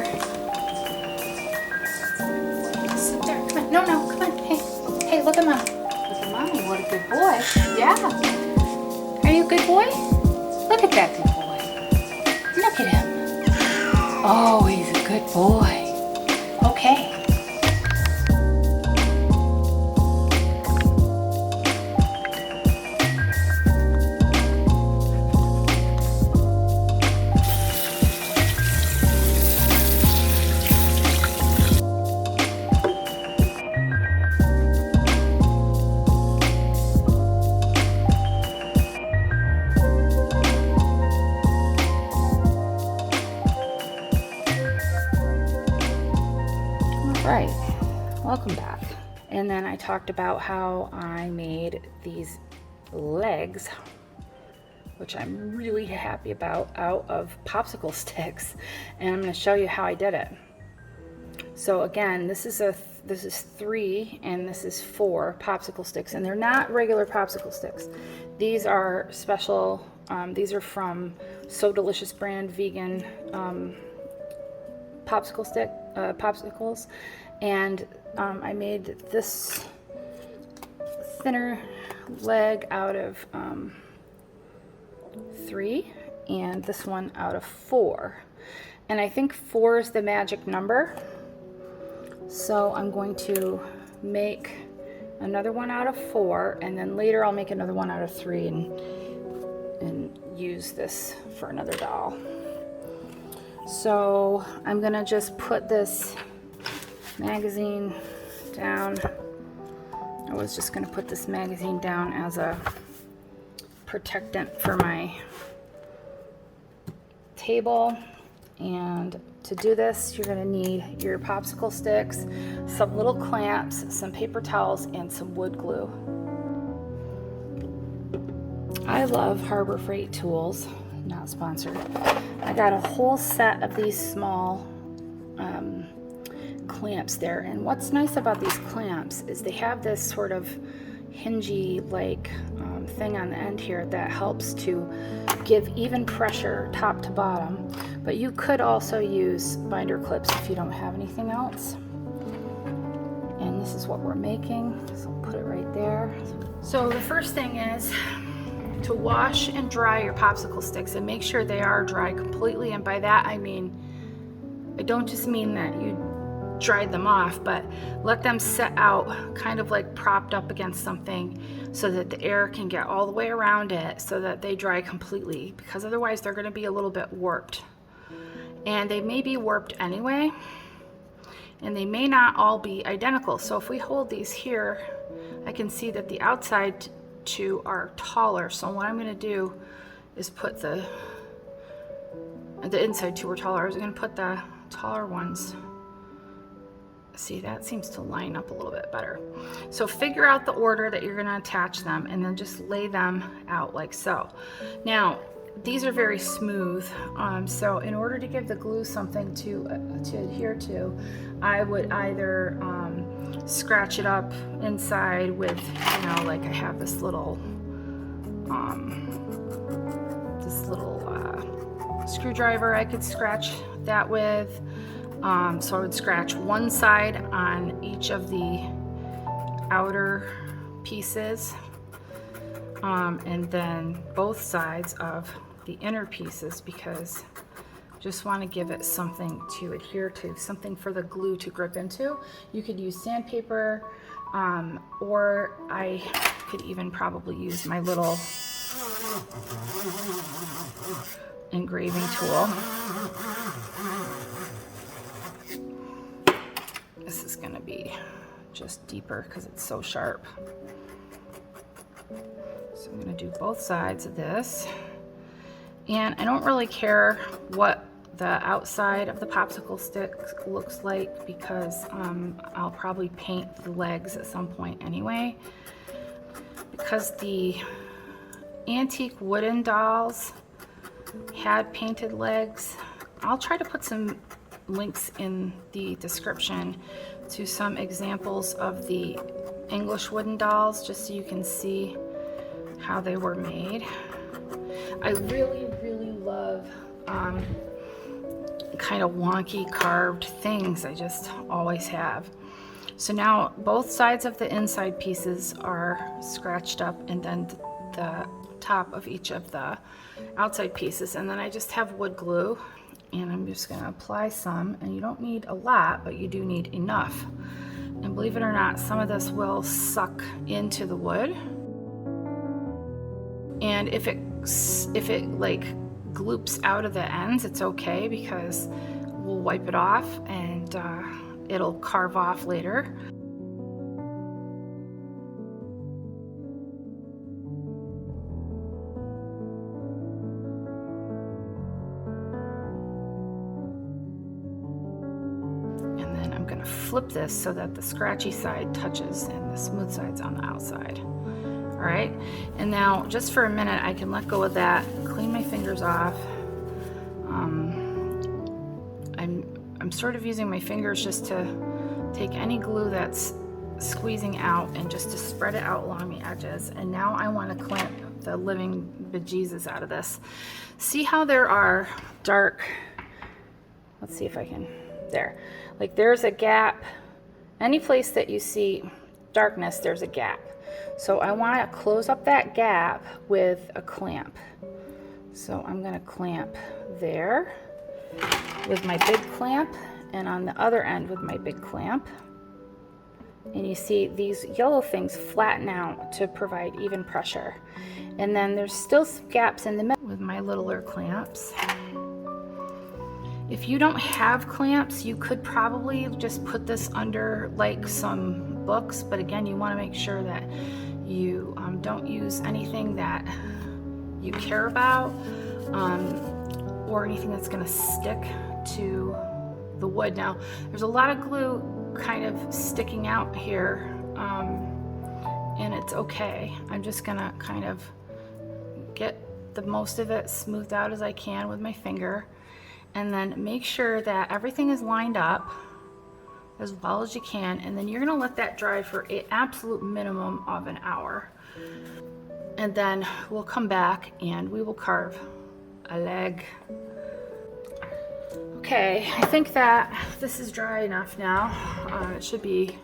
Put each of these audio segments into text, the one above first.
here. Sit there. Come on. No, come on. Hey, look at Mom. Look at Mommy. What a good boy. Yeah. Are you a good boy? Look at that good boy. Look at him. Oh, he's a good boy. Okay. Right, welcome back. And then I talked about how I made these legs, which I'm really happy about, out of popsicle sticks, and I'm going to show you how I did it. So again, this is 3 and this is 4 popsicle sticks, and they're not regular popsicle sticks. These are special. These are from So Delicious brand vegan popsicles, and I made this thinner leg out of 3 and this one out of 4, and I think 4 is the magic number, so I'm going to make another one out of 4, and then later I'll make another one out of 3 and use this for another doll. So I'm gonna just put this magazine down. I was just gonna put this magazine down as a protectant for my table. And to do this, you're gonna need your popsicle sticks, some little clamps, some paper towels, and some wood glue. I love Harbor Freight tools, not sponsored. I got a whole set of these small clamps there, and what's nice about these clamps is they have this sort of hingy like thing on the end here that helps to give even pressure top to bottom, but you could also use binder clips if you don't have anything else. And this is what we're making, so I'll put it right there. So the first thing is to wash and dry your popsicle sticks and make sure they are dry completely, and by that I mean, I don't just mean that you dried them off, but let them set out kind of like propped up against something so that the air can get all the way around it so that they dry completely, because otherwise they're going to be a little bit warped, and they may be warped anyway, and they may not all be identical. So if we hold these here, I can see that the outside two are taller, so what I'm going to do is put the inside two are taller. I was going to put the taller ones. See, that seems to line up a little bit better. So figure out the order that you're going to attach them, and then just lay them out like so. Now these are very smooth, so in order to give the glue something to adhere to, I would either scratch it up inside with, you know, like I have this little screwdriver I could scratch that with. So I would scratch one side on each of the outer pieces, and then both sides of the inner pieces, because I just want to give it something to adhere to, something for the glue to grip into. You could use sandpaper, or I could even probably use my little engraving tool. This is going to be just deeper because it's so sharp. So I'm going to do both sides of this. And I don't really care what the outside of the popsicle stick looks like, because I'll probably paint the legs at some point anyway. Because the antique wooden dolls had painted legs, I'll try to put some links in the description to some examples of the English wooden dolls, just so you can see how they were made. I really love kind of wonky carved things I just always have. So now both sides of the inside pieces are scratched up, and then the top of each of the outside pieces, and then I just have wood glue, and I'm just going to apply some, and you don't need a lot, but you do need enough. And believe it or not, some of this will suck into the wood, and if it like gloops out of the ends, it's okay, because we'll wipe it off and it'll carve off later. And then I'm going to flip this so that the scratchy side touches and the smooth side's on the outside. All right, and now just for a minute I can let go of that, clean my fingers off. I'm sort of using my fingers just to take any glue that's squeezing out and just to spread it out along the edges. And now I want to clamp the living bejesus out of this. See how there are dark, let's see if I can, there. Like there's a gap. Any place that you see darkness, there's a gap. So I want to close up that gap with a clamp. So I'm going to clamp there with my big clamp, and on the other end with my big clamp. And you see these yellow things flatten out to provide even pressure. And then there's still some gaps in the middle with my littler clamps. If you don't have clamps, you could probably just put this under like some books, but again, you want to make sure that you don't use anything that you care about or anything that's going to stick to the wood. Now, there's a lot of glue kind of sticking out here, and it's okay. I'm just going to kind of get the most of it smoothed out as I can with my finger, and then make sure that everything is lined up as well as you can, and then you're going to let that dry for an absolute minimum of an hour. And then we'll come back and we will carve a leg. Okay, I think that this is dry enough now. It should be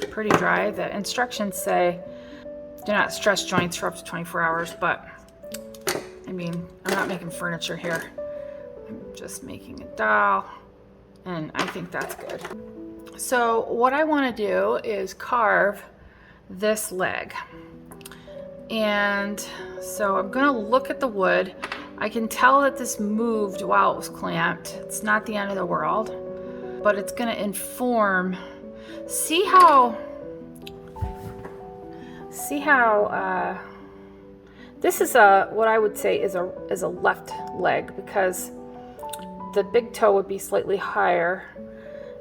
pretty dry. The instructions say do not stress joints for up to 24 hours, but I mean, I'm not making furniture here. I'm just making a doll, and I think that's good. So what I want to do is carve this leg. And so I'm going to look at the wood. I can tell that this moved while it was clamped. It's not the end of the world, but it's going to inform. See how this is what I would say is a left leg, because the big toe would be slightly higher,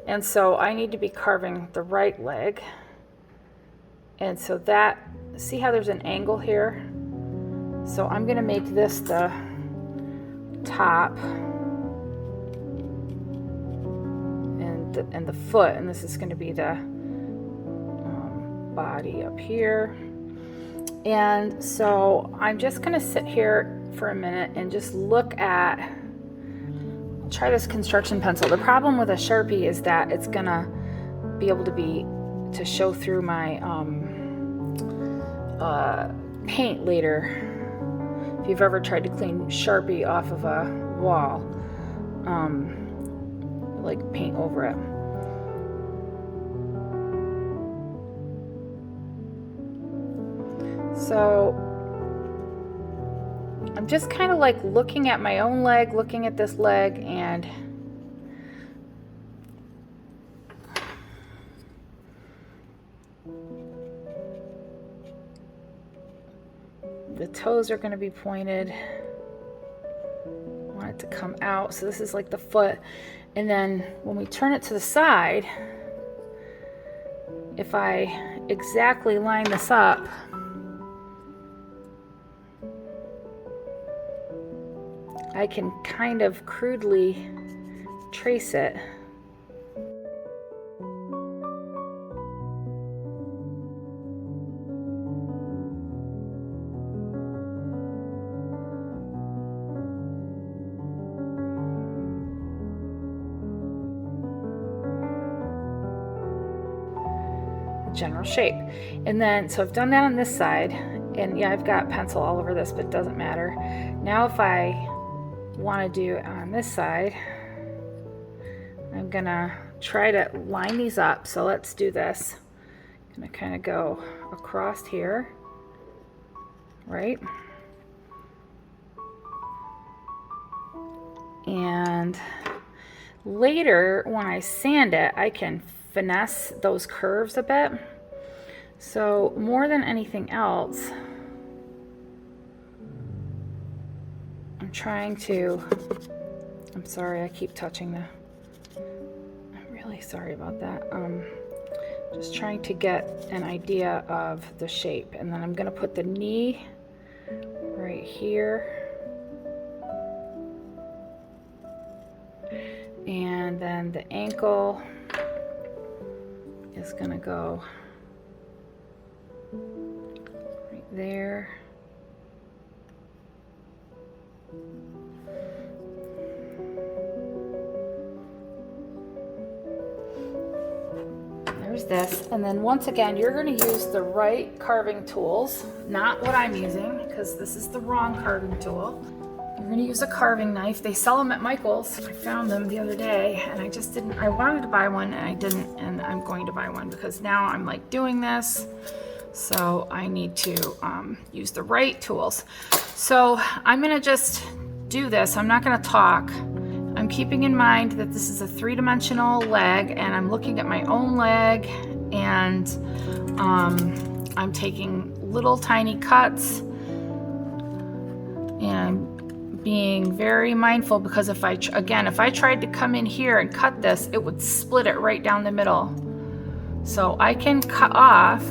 and so I need to be carving the right leg. And so that, see how there's an angle here? So I'm going to make this the top and the foot, and this is going to be the body up here. And so I'm just going to sit here for a minute and just look at, try this construction pencil. The problem with a Sharpie is that it's going to be able to show through my paint later. If you've ever tried to clean Sharpie off of a wall, like paint over it. So I'm just kind of like looking at my own leg, looking at this leg, and the toes are going to be pointed. I want it to come out. So this is like the foot. And then when we turn it to the side, if I exactly line this up, I can kind of crudely trace it. general shape. And then, so I've done that on this side, and yeah, I've got pencil all over this, but it doesn't matter. Now if I want to do it on this side, I'm gonna try to line these up. So let's do this. I'm gonna kind of go across here, right? And later, when I sand it, I can finesse those curves a bit. So more than anything else, I'm trying to, I'm sorry, I keep touching the, I'm really sorry about that. Just trying to get an idea of the shape. And then I'm gonna put the knee right here. And then the ankle is gonna go right there. There's this. And then once again, you're gonna use the right carving tools, not what I'm using, because this is the wrong carving tool. You're gonna use a carving knife. They sell them at Michael's. I found them the other day and I just didn't, I wanted to buy one and I didn't, and I'm going to buy one because now I'm like doing this. So I need to use the right tools. So I'm gonna just do this. I'm not gonna talk. I'm keeping in mind that this is a three-dimensional leg and I'm looking at my own leg, and I'm taking little tiny cuts, and I'm being very mindful because if I tried to come in here and cut this, it would split it right down the middle. So I can cut off,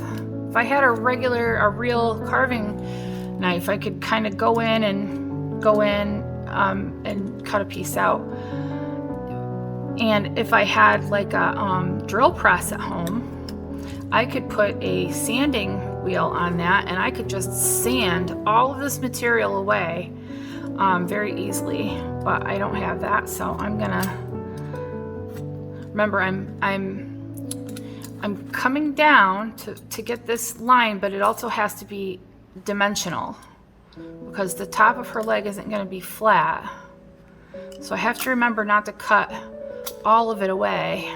if I had a real carving knife, I could kind of go in and cut a piece out. And if I had like a drill press at home, I could put a sanding wheel on that and I could just sand all of this material away very easily, but I don't have that. So I'm gonna, remember I'm coming down to get this line, but it also has to be dimensional because the top of her leg isn't going to be flat. So I have to remember not to cut all of it away.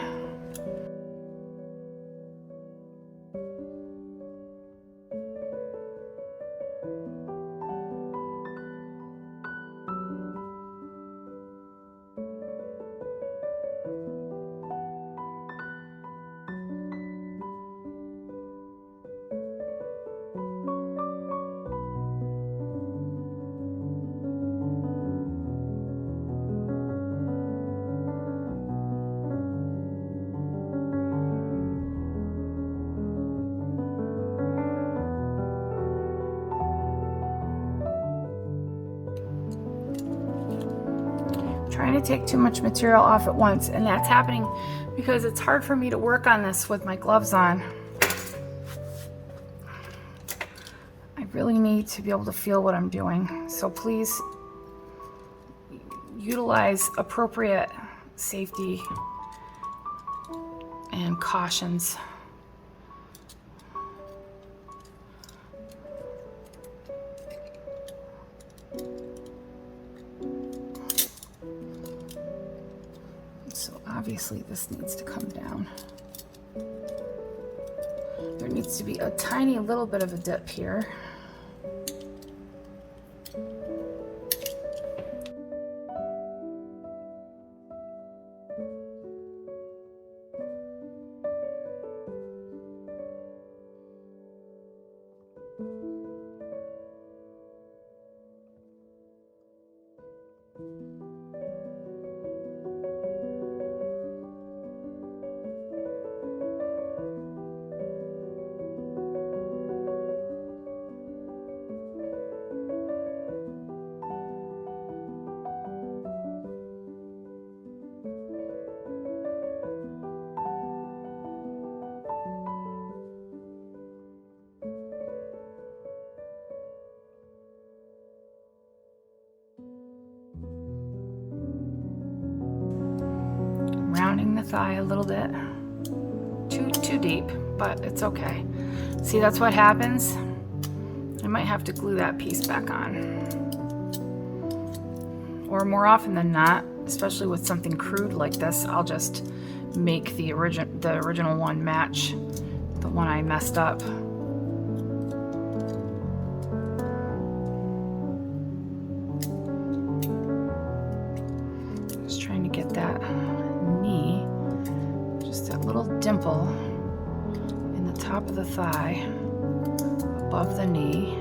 Trying to take too much material off at once, and that's happening because it's hard for me to work on this with my gloves on. I really need to be able to feel what I'm doing, so please utilize appropriate safety and cautions. So obviously this needs to come down. There needs to be a tiny little bit of a dip here. Rounding the thigh a little bit, too deep. but it's okay. See, that's what happens. I might have to glue that piece back on. Or more often than not, especially with something crude like this, I'll just make the original one match the one I messed up. Just trying to get that knee, just that little dimple in the top of the thigh, above the knee,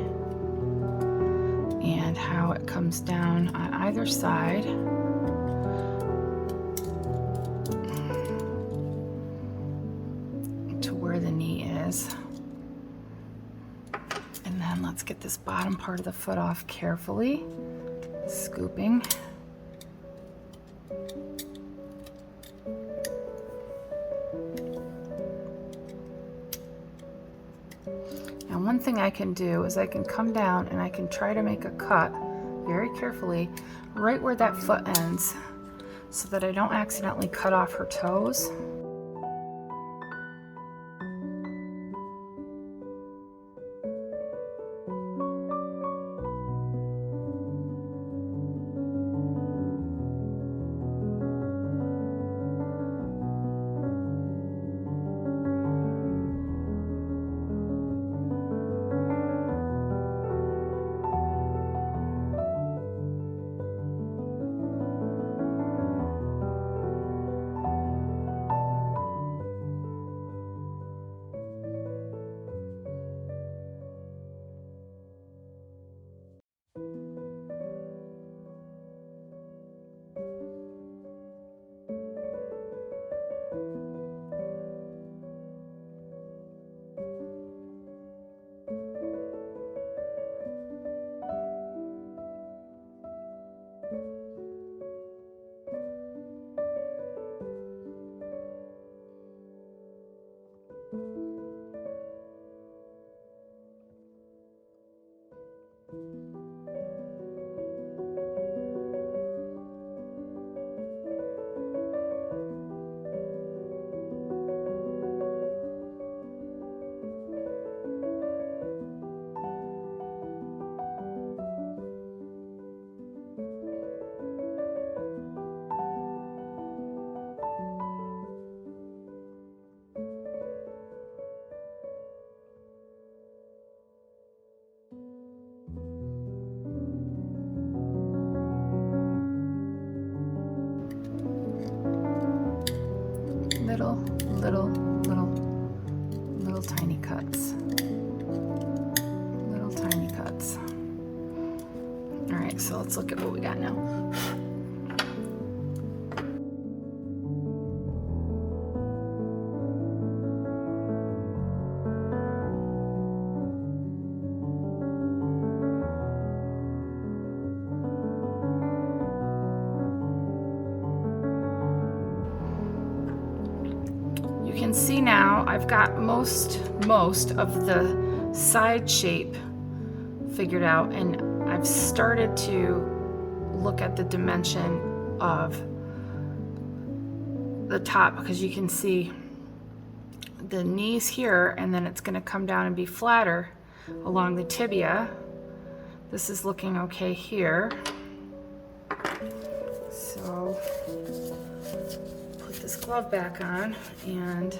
and how it comes down on either side. To where the knee is. And then let's get this bottom part of the foot off carefully, scooping. Now, one thing I can do is I can come down and I can try to make a cut very carefully right where that foot ends so that I don't accidentally cut off her toes. Little tiny cuts. Little tiny cuts. All right, so let's look at what we got now. You can see now I've got most of the side shape figured out, and I've started to look at the dimension of the top, because you can see the knees here, and then it's going to come down and be flatter along the tibia. This is looking okay here. So put this glove back on and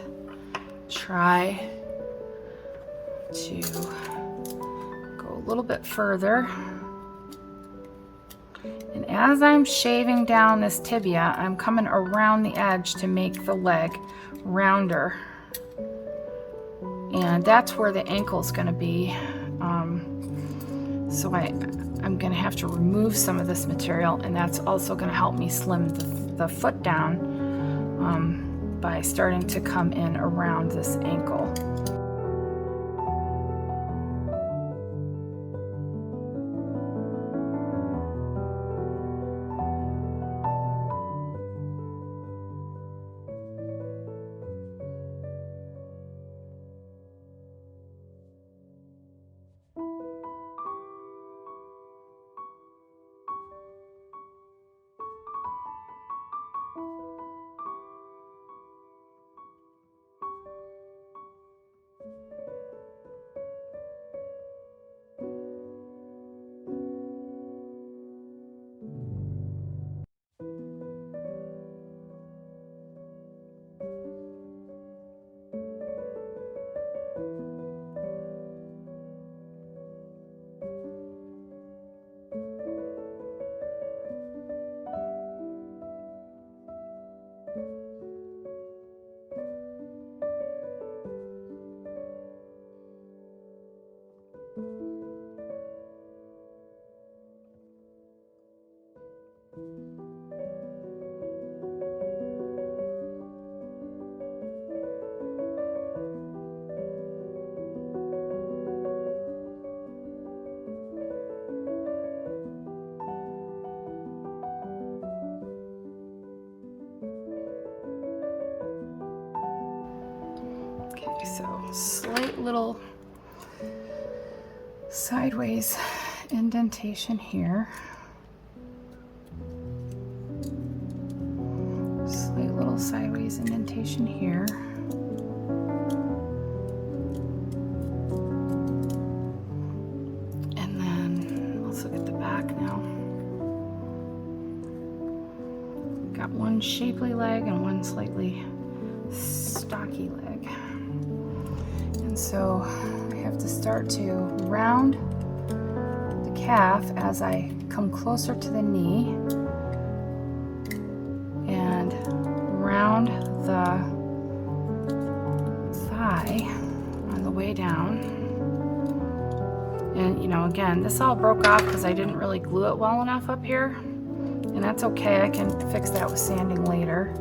try to go a little bit further. And as I'm shaving down this tibia, I'm coming around the edge to make the leg rounder. And that's where the ankle's going to be. So I'm going to have to remove some of this material, and that's also going to help me slim the foot down by starting to come in around this ankle. Okay, so slight little sideways indentation here. Slight little sideways indentation here. And then let's look at the back now. Got one shapely leg and one slightly stocky leg. And so I have to start to round the calf as I come closer to the knee and round the thigh on the way down. And you know, again, this all broke off because I didn't really glue it well enough up here. And that's okay, I can fix that with sanding later.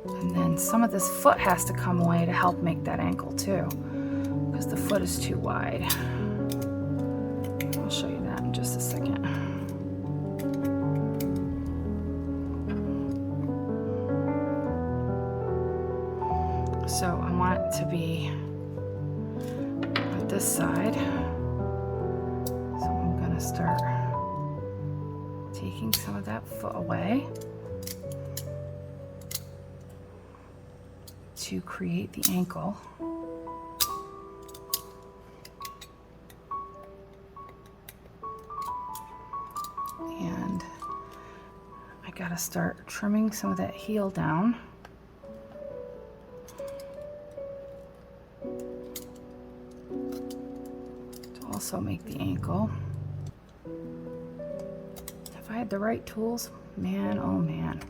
And then some of this foot has to come away to help make that ankle too, because the foot is too wide. I'll show you that in just a second. So I want it to be on this side. So I'm gonna start taking some of that foot away to create the ankle. And I gotta start trimming some of that heel down. To also make the ankle. If I had the right tools, man, oh man,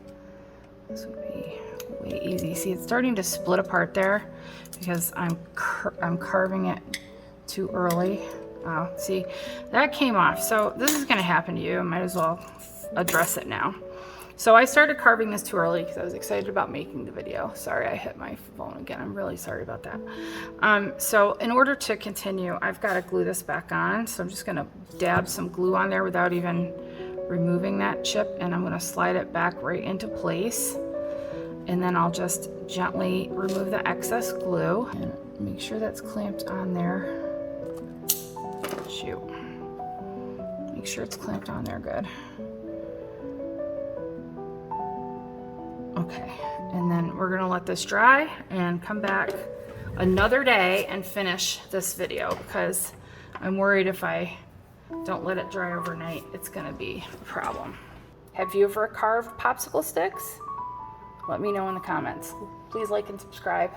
this would be way easy. See, it's starting to split apart there because I'm carving it too early. Oh, see, that came off. So this is going to happen to you. I might as well address it now. So I started carving this too early because I was excited about making the video. Sorry, I hit my phone again. I'm really sorry about that. So in order to continue, I've got to glue this back on. So I'm just going to dab some glue on there without even removing that chip, and I'm going to slide it back right into place. And then I'll just gently remove the excess glue and make sure that's clamped on there. Shoot. Make sure it's clamped on there good. Okay, and then we're gonna let this dry and come back another day and finish this video because I'm worried if I don't let it dry overnight, it's gonna be a problem. Have you ever carved popsicle sticks? Let me know in the comments. Please like and subscribe.